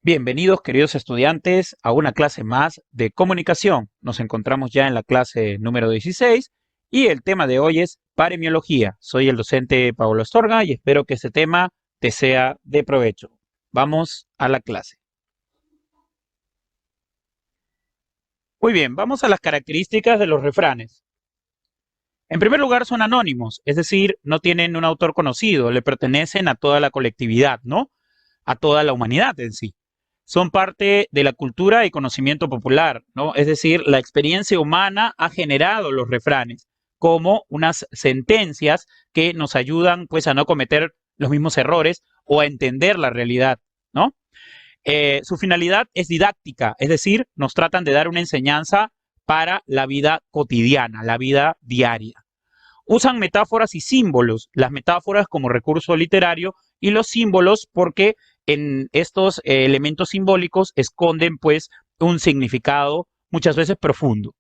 Bienvenidos, queridos estudiantes, a una clase más de comunicación. Nos encontramos ya en la clase número 16 y el tema de hoy es paremiología. Soy el docente Pablo Astorga y espero que este tema te sea de provecho. Vamos a la clase. Muy bien, vamos a las características de los refranes. En primer lugar, son anónimos, es decir, no tienen un autor conocido, le pertenecen a toda la colectividad, ¿no? A toda la humanidad en sí. Son parte de la cultura y conocimiento popular, ¿no? Es decir, la experiencia humana ha generado los refranes como unas sentencias que nos ayudan pues a no cometer los mismos errores o a entender la realidad, ¿no? Su finalidad es didáctica, es decir, nos tratan de dar una enseñanza para la vida cotidiana, la vida diaria. Usan metáforas y símbolos, las metáforas como recurso literario y los símbolos porque en estos elementos simbólicos esconden pues un significado muchas veces profundo.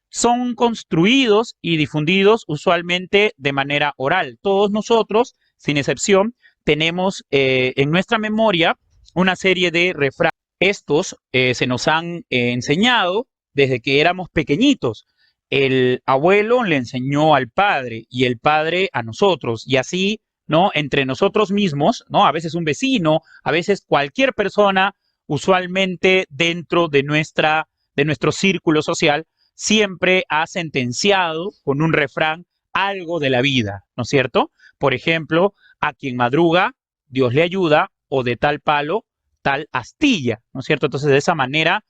Son construidos y difundidos usualmente de manera oral. Todos nosotros, sin excepción, tenemos en nuestra memoria una serie de refranes. Estos se nos han enseñado desde que éramos pequeñitos. El abuelo le enseñó al padre y el padre a nosotros y así, ¿no? Entre nosotros mismos, ¿no? A veces un vecino, a veces cualquier persona, usualmente dentro de nuestro círculo social, siempre ha sentenciado con un refrán algo de la vida, ¿no es cierto? Por ejemplo, a quien madruga, Dios le ayuda, o de tal palo, tal astilla, ¿no es cierto? Entonces, de esa manera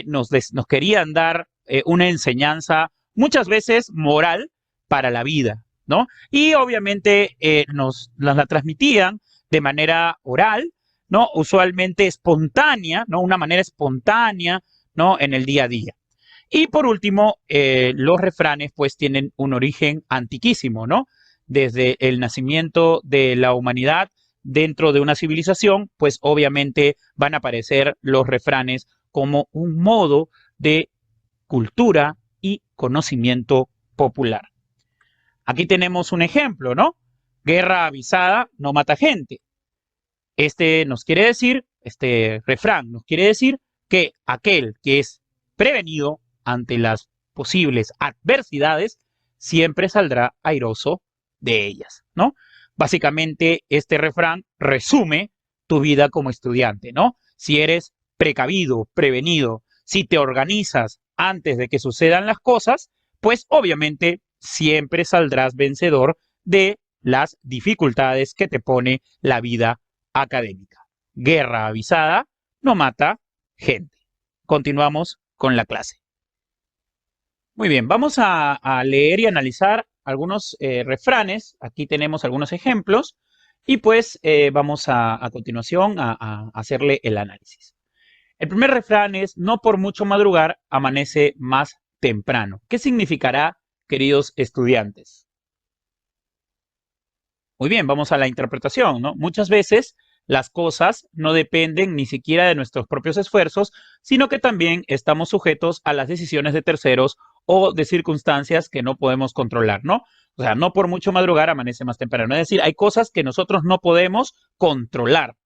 nos querían dar una enseñanza muchas veces moral para la vida, ¿no? Y obviamente nos la transmitían de manera oral, ¿no? Usualmente espontánea, ¿no? Una manera espontánea, ¿no? En el día a día. Y por último, los refranes pues tienen un origen antiquísimo, ¿no? Desde el nacimiento de la humanidad dentro de una civilización, pues obviamente van a aparecer los refranes como un modo de cultura y conocimiento popular. Aquí tenemos un ejemplo, ¿no? Guerra avisada no mata gente. Este refrán nos quiere decir que aquel que es prevenido ante las posibles adversidades siempre saldrá airoso de ellas, ¿no? Básicamente, este refrán resume tu vida como estudiante, ¿no? Si eres precavido, prevenido, si te organizas antes de que sucedan las cosas, pues obviamente siempre saldrás vencedor de las dificultades que te pone la vida académica. Guerra avisada no mata gente. Continuamos con la clase. Muy bien, vamos a leer y analizar algunos refranes. Aquí tenemos algunos ejemplos y pues vamos a continuación a hacerle el análisis. El primer refrán es: no por mucho madrugar amanece más temprano. ¿Qué significará, queridos estudiantes? Muy bien, vamos a la interpretación, ¿no? Muchas veces las cosas no dependen ni siquiera de nuestros propios esfuerzos, sino que también estamos sujetos a las decisiones de terceros o de circunstancias que no podemos controlar, ¿no? O sea, no por mucho madrugar amanece más temprano. Es decir, hay cosas que nosotros no podemos controlar,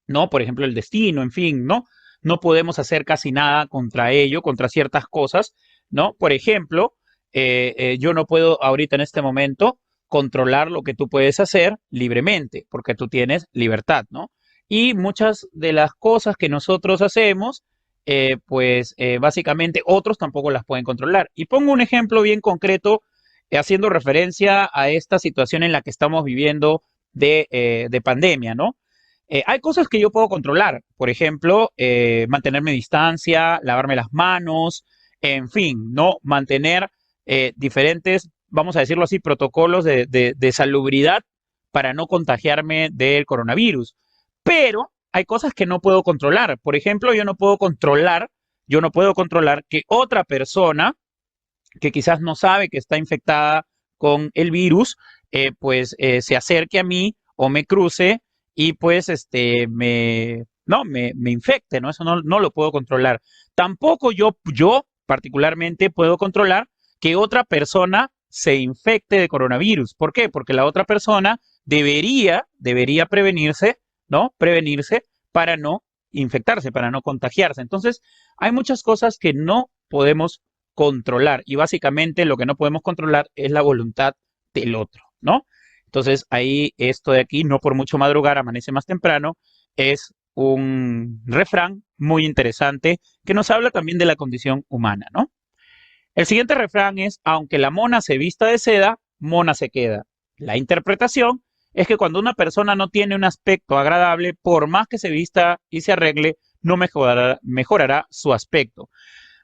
¿no? Por ejemplo, el destino, en fin, ¿no? No podemos hacer casi nada contra ello, contra ciertas cosas, ¿no? Por ejemplo, yo no puedo ahorita en este momento controlar lo que tú puedes hacer libremente, porque tú tienes libertad, ¿no? Y muchas de las cosas que nosotros hacemos, básicamente otros tampoco las pueden controlar. Y pongo un ejemplo bien concreto, haciendo referencia a esta situación en la que estamos viviendo de pandemia, ¿no? Hay cosas que yo puedo controlar, por ejemplo, mantenerme distancia, lavarme las manos, en fin, no mantener diferentes, vamos a decirlo así, protocolos de salubridad para no contagiarme del coronavirus. Pero hay cosas que no puedo controlar. Por ejemplo, yo no puedo controlar que otra persona que quizás no sabe que está infectada con el virus, se acerque a mí o me cruce y pues me infecte, ¿no? Eso no lo puedo controlar. Tampoco yo particularmente puedo controlar que otra persona se infecte de coronavirus. ¿Por qué? Porque la otra persona debería prevenirse, ¿no? Prevenirse para no infectarse, para no contagiarse. Entonces, hay muchas cosas que no podemos controlar y básicamente lo que no podemos controlar es la voluntad del otro, ¿no? Entonces, ahí esto de aquí, no por mucho madrugar, amanece más temprano, es un refrán muy interesante que nos habla también de la condición humana, ¿no? El siguiente refrán es, aunque la mona se vista de seda, mona se queda. La interpretación es que cuando una persona no tiene un aspecto agradable, por más que se vista y se arregle, no mejorará su aspecto.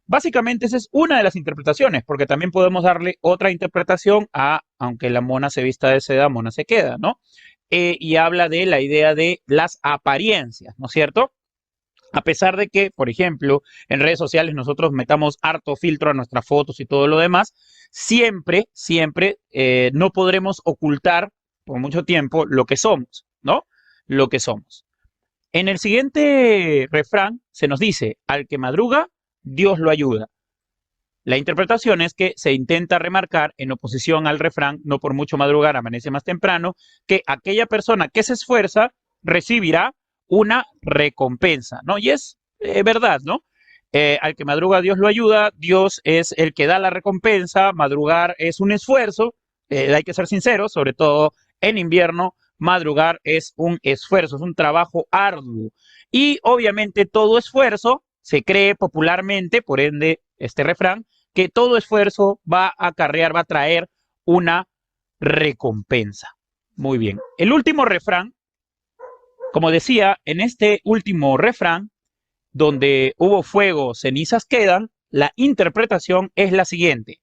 Básicamente esa es una de las interpretaciones, porque también podemos darle otra interpretación a, aunque la mona se vista de seda, mona se queda, ¿no? Y habla de la idea de las apariencias, ¿no es cierto? A pesar de que, por ejemplo, en redes sociales nosotros metamos harto filtro a nuestras fotos y todo lo demás, siempre, siempre no podremos ocultar por mucho tiempo lo que somos, ¿no? Lo que somos. En el siguiente refrán se nos dice, al que madruga, Dios lo ayuda. La interpretación es que se intenta remarcar, en oposición al refrán, no por mucho madrugar, amanece más temprano, que aquella persona que se esfuerza recibirá una recompensa, ¿no? Y es verdad, ¿no? Al que madruga Dios lo ayuda, Dios es el que da la recompensa, madrugar es un esfuerzo, hay que ser sinceros, sobre todo en invierno, madrugar es un esfuerzo, es un trabajo arduo. Y obviamente todo esfuerzo se cree popularmente, por ende, este refrán, que todo esfuerzo va a acarrear, va a traer una recompensa. Muy bien. El último refrán, como decía, en este último refrán, donde hubo fuego, cenizas quedan, la interpretación es la siguiente.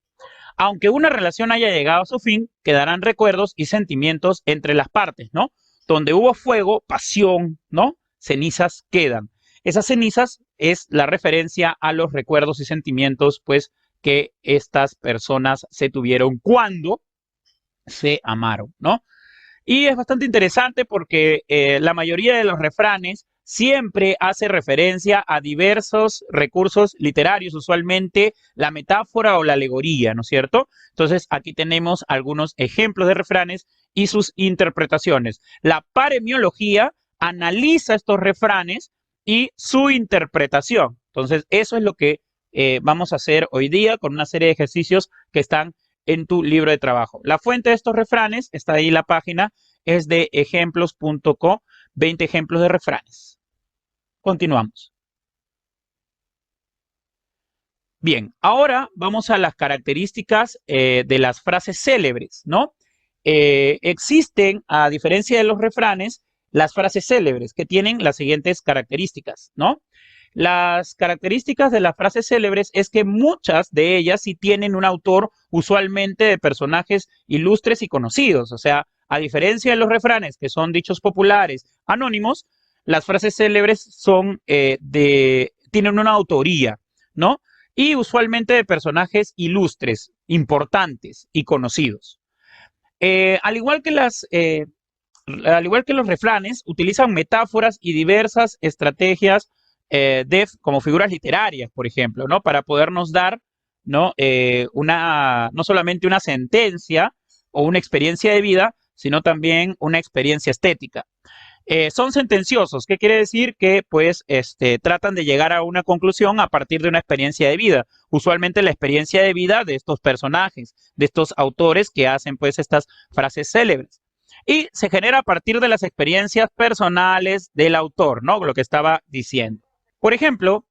Aunque una relación haya llegado a su fin, quedarán recuerdos y sentimientos entre las partes, ¿no? Donde hubo fuego, pasión, ¿no? Cenizas quedan. Esas cenizas es la referencia a los recuerdos y sentimientos, pues, que estas personas se tuvieron cuando se amaron, ¿no? Y es bastante interesante porque la mayoría de los refranes siempre hace referencia a diversos recursos literarios, usualmente la metáfora o la alegoría, ¿no es cierto? Entonces aquí tenemos algunos ejemplos de refranes y sus interpretaciones. La paremiología analiza estos refranes y su interpretación. Entonces eso es lo que vamos a hacer hoy día con una serie de ejercicios que están en tu libro de trabajo. La fuente de estos refranes, está ahí la página, es de ejemplos.co, 20 ejemplos de refranes. Continuamos. Bien, ahora vamos a las características de las frases célebres, ¿no? Existen, a diferencia de los refranes, las frases célebres que tienen las siguientes características, ¿no? Las características de las frases célebres es que muchas de ellas sí tienen un autor usualmente de personajes ilustres y conocidos. O sea, a diferencia de los refranes, que son dichos populares anónimos, las frases célebres son tienen una autoría, ¿no? Y usualmente de personajes ilustres, importantes y conocidos. Al igual que los refranes, utilizan metáforas y diversas estrategias como figuras literarias, por ejemplo, ¿no? Para podernos dar, ¿no? No solamente una sentencia o una experiencia de vida, sino también una experiencia estética. Son sentenciosos. ¿Qué quiere decir? Que pues tratan de llegar a una conclusión a partir de una experiencia de vida. Usualmente la experiencia de vida de estos personajes, de estos autores que hacen pues estas frases célebres. Y se genera a partir de las experiencias personales del autor, ¿no? Lo que estaba diciendo. Por ejemplo,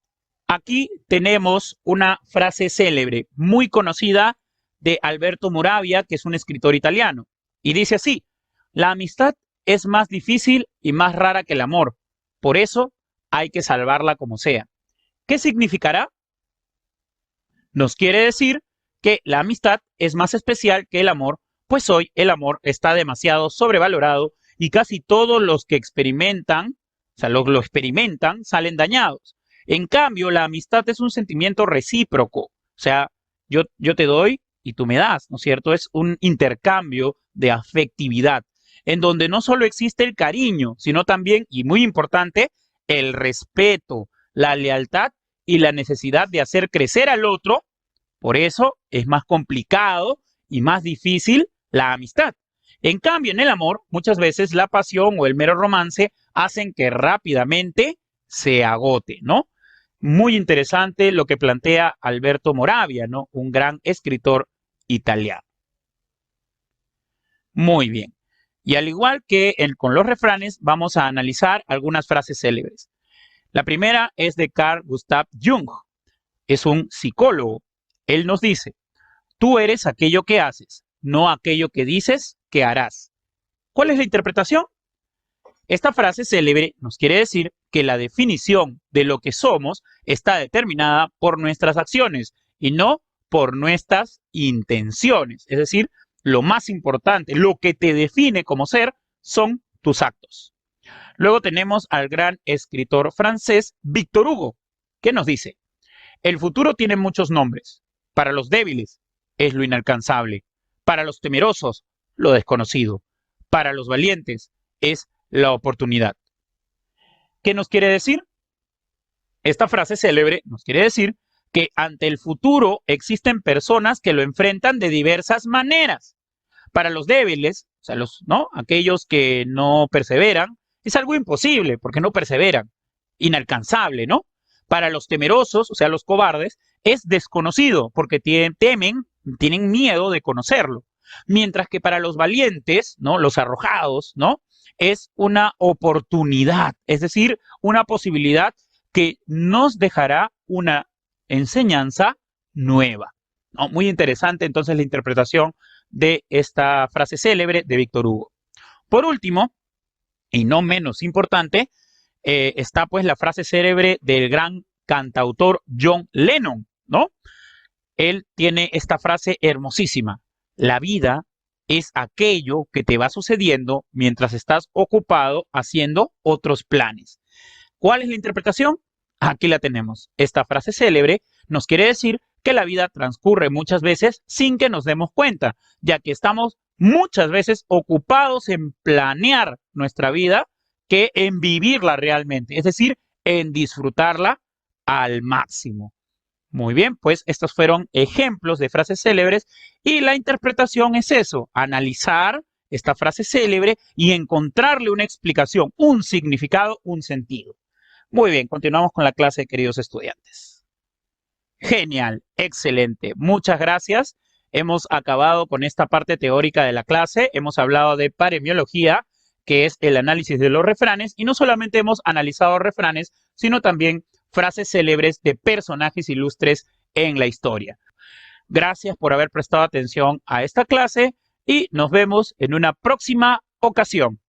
aquí tenemos una frase célebre muy conocida de Alberto Moravia, que es un escritor italiano. Y dice así: la amistad es más difícil y más rara que el amor. Por eso hay que salvarla como sea. ¿Qué significará? Nos quiere decir que la amistad es más especial que el amor, pues hoy el amor está demasiado sobrevalorado y casi todos los que experimentan, o sea, lo experimentan, salen dañados. En cambio, la amistad es un sentimiento recíproco, o sea, yo te doy y tú me das, ¿no es cierto? Es un intercambio de afectividad, en donde no solo existe el cariño, sino también, y muy importante, el respeto, la lealtad y la necesidad de hacer crecer al otro. Por eso es más complicado y más difícil la amistad. En cambio, en el amor, muchas veces la pasión o el mero romance hacen que rápidamente se agote, ¿no? Muy interesante lo que plantea Alberto Moravia, ¿no? Un gran escritor italiano. Muy bien. Y al igual que con los refranes, vamos a analizar algunas frases célebres. La primera es de Carl Gustav Jung. Es un psicólogo. Él nos dice, tú eres aquello que haces, no aquello que dices que harás. ¿Cuál es la interpretación? Esta frase célebre nos quiere decir que la definición de lo que somos está determinada por nuestras acciones y no por nuestras intenciones. Es decir, lo más importante, lo que te define como ser, son tus actos. Luego tenemos al gran escritor francés Victor Hugo, que nos dice, el futuro tiene muchos nombres. Para los débiles es lo inalcanzable. Para los temerosos, lo desconocido. Para los valientes es la oportunidad. ¿Qué nos quiere decir? Esta frase célebre nos quiere decir que ante el futuro existen personas que lo enfrentan de diversas maneras. Para los débiles, o sea, aquellos que no perseveran, es algo imposible porque no perseveran, inalcanzable, ¿no? Para los temerosos, o sea, los cobardes, es desconocido porque temen, tienen miedo de conocerlo. Mientras que para los valientes, ¿no? Los arrojados, ¿no? Es una oportunidad, es decir, una posibilidad que nos dejará una enseñanza nueva, ¿no? Muy interesante entonces la interpretación de esta frase célebre de Victor Hugo. Por último, y no menos importante, está pues la frase célebre del gran cantautor John Lennon, ¿no? Él tiene esta frase hermosísima. La vida es aquello que te va sucediendo mientras estás ocupado haciendo otros planes. ¿Cuál es la interpretación? Aquí la tenemos. Esta frase célebre nos quiere decir que la vida transcurre muchas veces sin que nos demos cuenta, ya que estamos muchas veces ocupados en planear nuestra vida que en vivirla realmente, es decir, en disfrutarla al máximo. Muy bien, pues estos fueron ejemplos de frases célebres y la interpretación es eso, analizar esta frase célebre y encontrarle una explicación, un significado, un sentido. Muy bien, continuamos con la clase, queridos estudiantes. Genial, excelente, muchas gracias. Hemos acabado con esta parte teórica de la clase, hemos hablado de paremiología, que es el análisis de los refranes, y no solamente hemos analizado refranes, sino también frases célebres de personajes ilustres en la historia. Gracias por haber prestado atención a esta clase y nos vemos en una próxima ocasión.